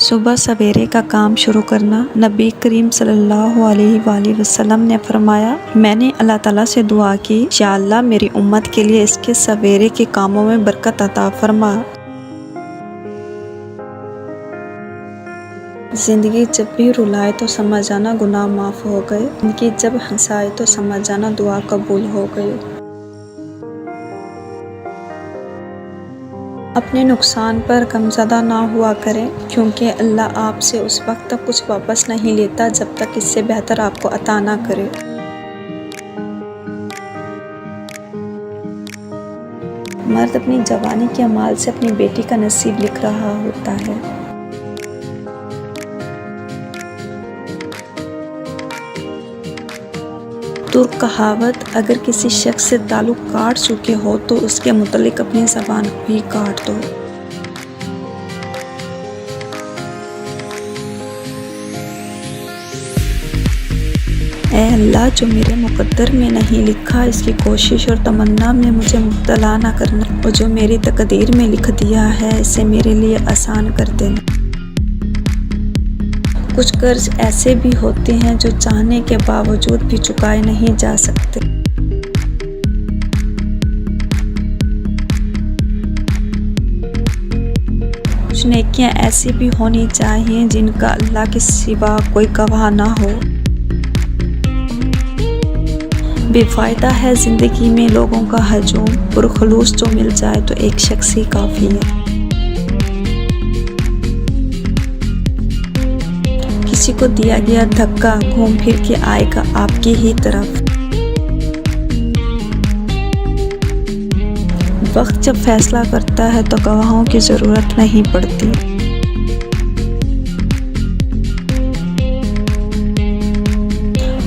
सुबह सवेरे का काम शुरू करना। नबी करीम सल्लल्लाहु अलैहि वसल्लम ने फरमाया, मैंने अल्लाह ताला से दुआ की, या अल्लाह मेरी उम्मत के लिए इसके सवेरे के कामों में बरकत अता फरमा। ज़िंदगी जब भी रुलाए तो समझ जाना गुनाह माफ़ हो गए। ज़िंदगी जब हंसाए तो समझ जाना दुआ कबूल हो गई। अपने नुकसान पर गमज़दा ना हुआ करें, क्योंकि अल्लाह आपसे उस वक्त तक कुछ वापस नहीं लेता जब तक इससे बेहतर आपको अता ना करे। मर्द अपनी जवानी के अमाल से अपनी बेटी का नसीब लिख रहा होता है। तुर्क कहावत, अगर किसी शख्स से ताल्लुक़ काट चुके हो तो उसके मुतल्लिक़ अपनी ज़बान भी काट दो। ऐ अल्लाह, जो मेरे मुक़द्दर में नहीं लिखा इसकी कोशिश और तमन्ना में मुझे मुब्तला ना करना, और जो मेरी तकदीर में लिख दिया है इसे मेरे लिए आसान कर देना। कुछ कर्ज ऐसे भी होते हैं जो चाहने के बावजूद भी चुकाए नहीं जा सकते। कुछ नेकियां ऐसी भी होनी चाहिए जिनका अल्लाह के सिवा कोई गवाह ना हो। बेफायदा है ज़िंदगी में लोगों का हजूम, पुरखलूस जो मिल जाए तो एक शख्स ही काफ़ी है। किसी को दिया गया धक्का घूम फिर के आएगा आपकी ही तरफ। वक्त जब फैसला करता है तो गवाहों की ज़रूरत नहीं पड़ती।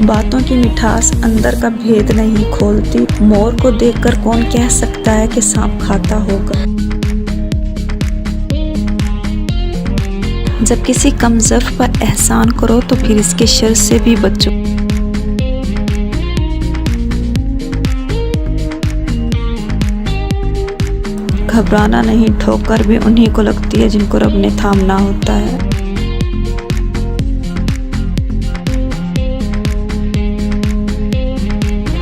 बातों की मिठास अंदर का भेद नहीं खोलती। मोर को देखकर कौन कह सकता है कि सांप खाता होगा। जब किसी कमज़र्फ पर एहसान करो तो फिर इसके शर से भी बचो। घबराना नहीं, ठोकर भी उन्हीं को लगती है जिनको रब ने थामना होता है।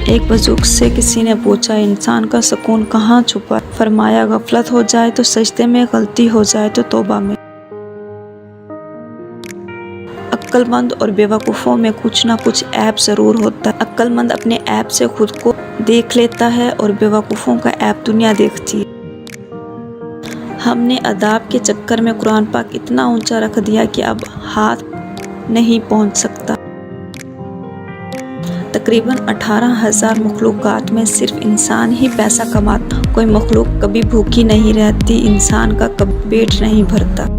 एक बुजुर्ग से किसी ने पूछा, इंसान का सुकून कहाँ छुपा? फरमाया, गफलत हो जाए तो सजदे में, गलती हो जाए तो तौबा में। अक्लमंद और बेवकूफ़ों में कुछ ना कुछ ऐब ज़रूर होता है। अक्लमंद अपने ऐब से खुद को देख लेता है और बेवकूफ़ों का ऐब दुनिया देखती है। हमने अदाब के चक्कर में कुरान पाक इतना ऊंचा रख दिया कि अब हाथ नहीं पहुंच सकता। तकरीबन 18,000 मखलूक़ात में सिर्फ इंसान ही पैसा कमाता। कोई मखलूक कभी भूखी नहीं रहती, इंसान का कभी पेट नहीं भरता।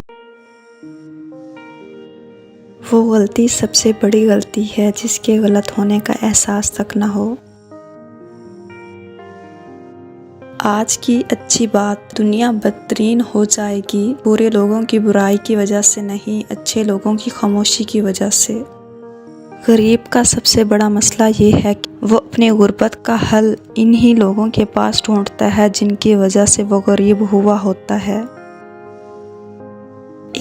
वो गलती सबसे बड़ी गलती है जिसके गलत होने का एहसास तक न हो। आज की अच्छी बात, दुनिया बदतरीन हो जाएगी बुरे लोगों की बुराई की वजह से नहीं, अच्छे लोगों की खामोशी की वजह से। गरीब का सबसे बड़ा मसला ये है कि वो अपने गुर्बत का हल इन्हीं लोगों के पास ढूंढता है जिनकी वजह से वो गरीब हुआ होता है।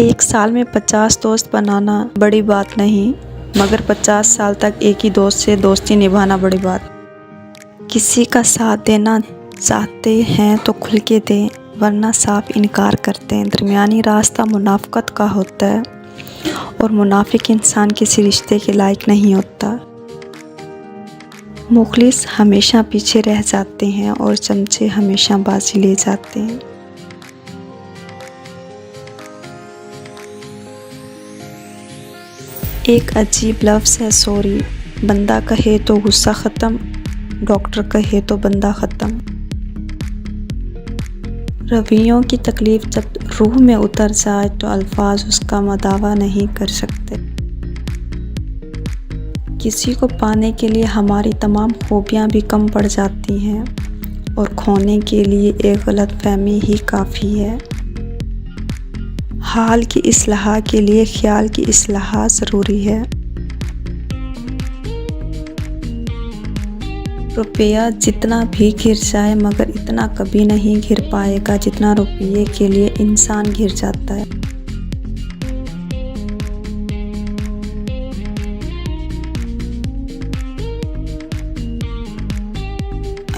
एक साल में 50 दोस्त बनाना बड़ी बात नहीं, मगर 50 साल तक एक ही दोस्त से दोस्ती निभाना बड़ी बात। किसी का साथ देना चाहते हैं तो खुल के दें, वरना साफ इनकार करते हैं। दरमियानी रास्ता मुनाफ़क़त का होता है और मुनाफिक इंसान किसी रिश्ते के लायक नहीं होता। मुखलिस हमेशा पीछे रह जाते हैं और चमचे हमेशा बाजी ले जाते हैं। एक अजीब लफ्ज़ है सॉरी। बंदा कहे तो गुस्सा ख़त्म, डॉक्टर कहे तो बंदा ख़त्म। रवैयों की तकलीफ़ जब रूह में उतर जाए तो अल्फाज उसका मदावा नहीं कर सकते। किसी को पाने के लिए हमारी तमाम खूबियाँ भी कम पड़ जाती हैं और खोने के लिए एक गलतफहमी ही काफ़ी है। हाल की इस्लाह के लिए ख्याल की इस्लाह ज़रूरी है। रुपया जितना भी घिर जाए मगर इतना कभी नहीं घिर पाएगा जितना रुपये के लिए इंसान घिर जाता है।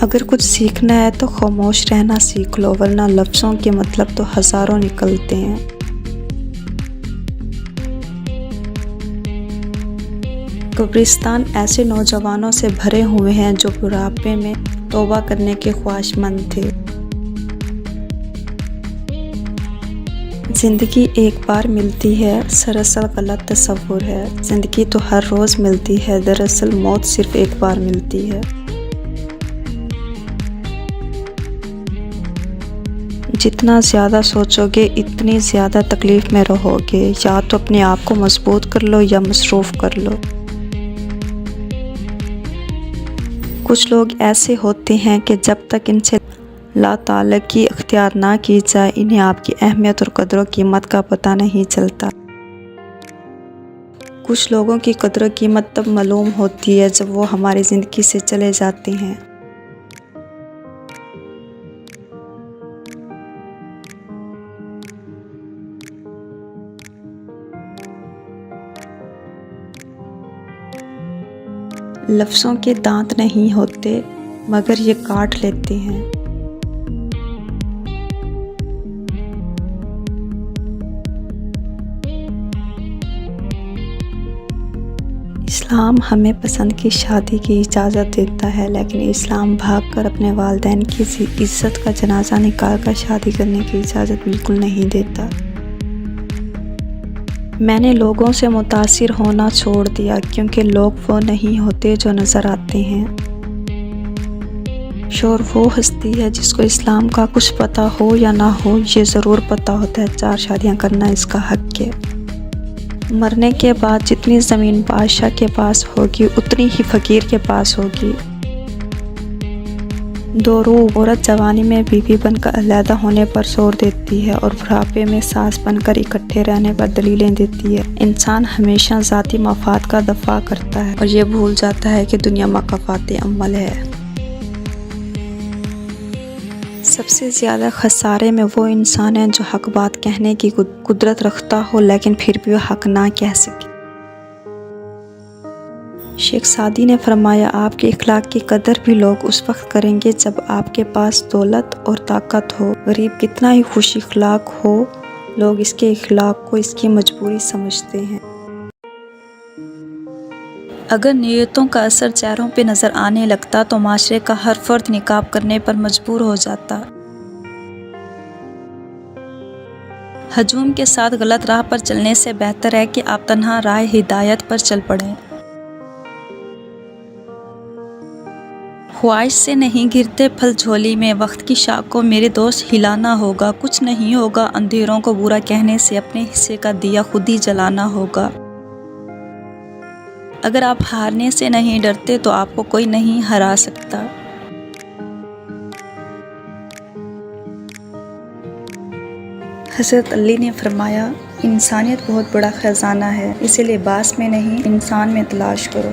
अगर कुछ सीखना है तो खामोश रहना सीख लो, वरना लफ्ज़ों के मतलब तो हज़ारों निकलते हैं। कब्रिस्तान ऐसे नौजवानों से भरे हुए हैं जो बुढ़ापे में तौबा करने के ख्वाहिशमंद थे। ज़िंदगी एक बार मिलती है, दरअसल गलत तस्वुर है। ज़िंदगी तो हर रोज़ मिलती है, दरअसल मौत सिर्फ एक बार मिलती है। जितना ज़्यादा सोचोगे इतनी ज़्यादा तकलीफ़ में रहोगे। या तो अपने आप को मजबूत कर लो या मसरूफ़ कर लो। कुछ लोग ऐसे होते हैं कि जब तक इनसे ला ताल्लुकी इख्तियार ना की जाए, इन्हें आपकी अहमियत और कदर कीमत का पता नहीं चलता। कुछ लोगों की कदर कीमत तब मालूम होती है जब वो हमारी ज़िंदगी से चले जाते हैं। लफ्ज़ों के दांत नहीं होते, मगर ये काट लेते हैं। इस्लाम हमें पसंद की शादी की इजाज़त देता है, लेकिन इस्लाम भागकर अपने वालिदैन की इज़्ज़त का जनाजा निकाल कर शादी करने की इजाज़त बिल्कुल नहीं देता। मैंने लोगों से मुतासिर होना छोड़ दिया, क्योंकि लोग वो नहीं होते जो नज़र आते हैं। शोर वो हस्ती है जिसको इस्लाम का कुछ पता हो या ना हो, ये ज़रूर पता होता है 4 शादियाँ करना इसका हक है। मरने के बाद जितनी ज़मीन बादशाह के पास होगी उतनी ही फ़कीर के पास होगी। दो रूह औरत जवानी में बीवी बनकर अलहदा होने पर जोर देती है और बुढ़ापे में सास बनकर इकट्ठे रहने पर दलीलें देती है। इंसान हमेशा ज़ाती मफाद का दफ़ा करता है और ये भूल जाता है कि दुनिया मकाफ़ात अमल है। सबसे ज़्यादा खसारे में वो इंसान है जो हक बात कहने की कुदरत रखता हो, लेकिन फिर भी वो हक ना कह सके। शेख सादी ने फरमाया, आपके इखलाक की कदर भी लोग उस वक्त करेंगे जब आपके पास दौलत और ताकत हो। गरीब कितना ही खुश इखलाक हो, लोग इसके इखलाक को इसकी मजबूरी समझते हैं। अगर नीयतों का असर चेहरों पे नज़र आने लगता तो माशरे का हर फर्द निकाब करने पर मजबूर हो जाता। हजूम के साथ गलत राह पर चलने से बेहतर है कि आप तन्हा राह हिदायत पर चल पड़ें। ख्वाहिश से नहीं गिरते फल झोली में, वक्त की शाख को मेरे दोस्त हिलाना होगा। कुछ नहीं होगा अंधेरों को बुरा कहने से, अपने हिस्से का दिया खुद ही जलाना होगा। अगर आप हारने से नहीं डरते तो आपको कोई नहीं हरा सकता। हज़रत अली ने फरमाया, इंसानियत बहुत बड़ा खजाना है, इसे लिबास में नहीं इंसान में तलाश करो।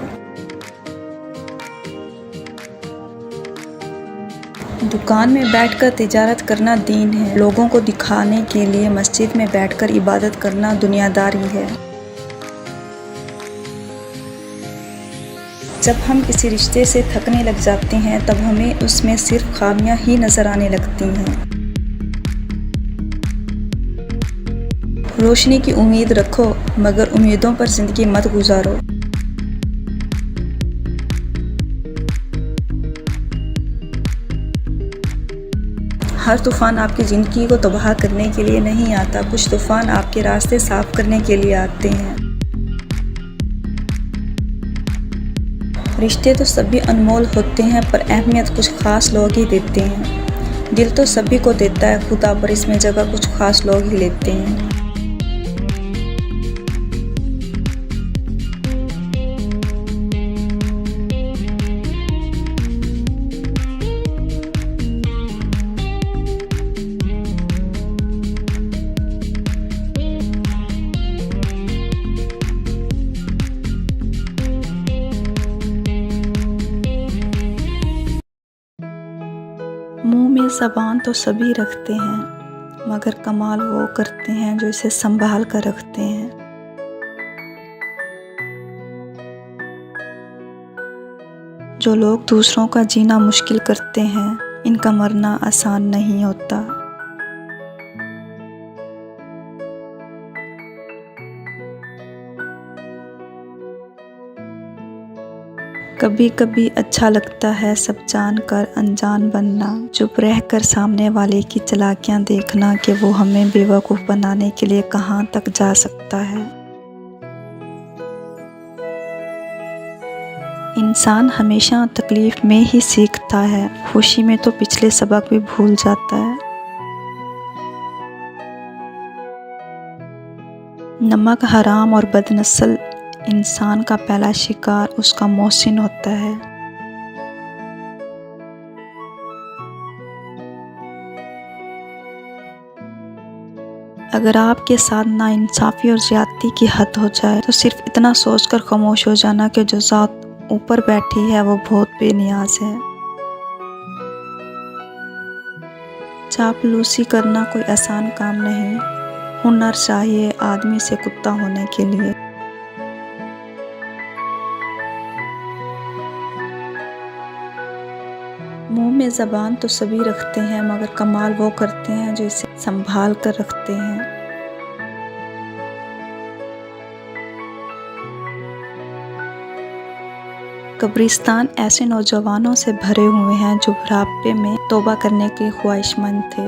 दुकान में बैठकर तिजारत करना दीन है, लोगों को दिखाने के लिए मस्जिद में बैठकर इबादत करना दुनियादारी है। जब हम किसी रिश्ते से थकने लग जाते हैं तब हमें उसमें सिर्फ खामियां ही नज़र आने लगती हैं। रोशनी की उम्मीद रखो, मगर उम्मीदों पर ज़िंदगी मत गुजारो। हर तूफ़ान आपकी ज़िंदगी को तबाह करने के लिए नहीं आता, कुछ तूफ़ान आपके रास्ते साफ करने के लिए आते हैं। रिश्ते तो सभी अनमोल होते हैं, पर अहमियत कुछ ख़ास लोग ही देते हैं। दिल तो सभी को देता है खुदा, पर इसमें जगह कुछ ख़ास लोग ही लेते हैं। मुंह में ज़बान तो सभी रखते हैं, मगर कमाल वो करते हैं जो इसे संभाल कर रखते हैं। जो लोग दूसरों का जीना मुश्किल करते हैं, इनका मरना आसान नहीं होता। कभी कभी अच्छा लगता है सब जानकर अनजान बनना, चुप रहकर सामने वाले की चालाकियां देखना कि वो हमें बेवकूफ़ बनाने के लिए कहां तक जा सकता है। इंसान हमेशा तकलीफ में ही सीखता है, खुशी में तो पिछले सबक भी भूल जाता है। नमक हराम और बदनस्ल इंसान का पहला शिकार उसका मोहसिन होता है। अगर आपके साथ नाइंसाफ़ी और ज़्यादती की हद हो जाए तो सिर्फ इतना सोचकर खामोश हो जाना कि जो ज़ात ऊपर बैठी है वो बहुत बेनियाज है। चापलूसी करना कोई आसान काम नहीं, हुनर चाहिए आदमी से कुत्ता होने के लिए। मुंह में ज़बान तो सभी रखते हैं, मगर कमाल वो करते हैं जो इसे संभाल कर रखते हैं। कब्रिस्तान ऐसे नौजवानों से भरे हुए हैं जो बुढ़ापे में तौबा करने के ख्वाहिशमंद थे।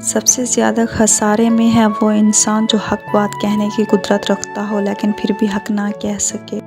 सबसे ज़्यादा खसारे में है वो इंसान जो हक बात कहने की कुदरत रखता हो लेकिन फिर भी हक ना कह सके।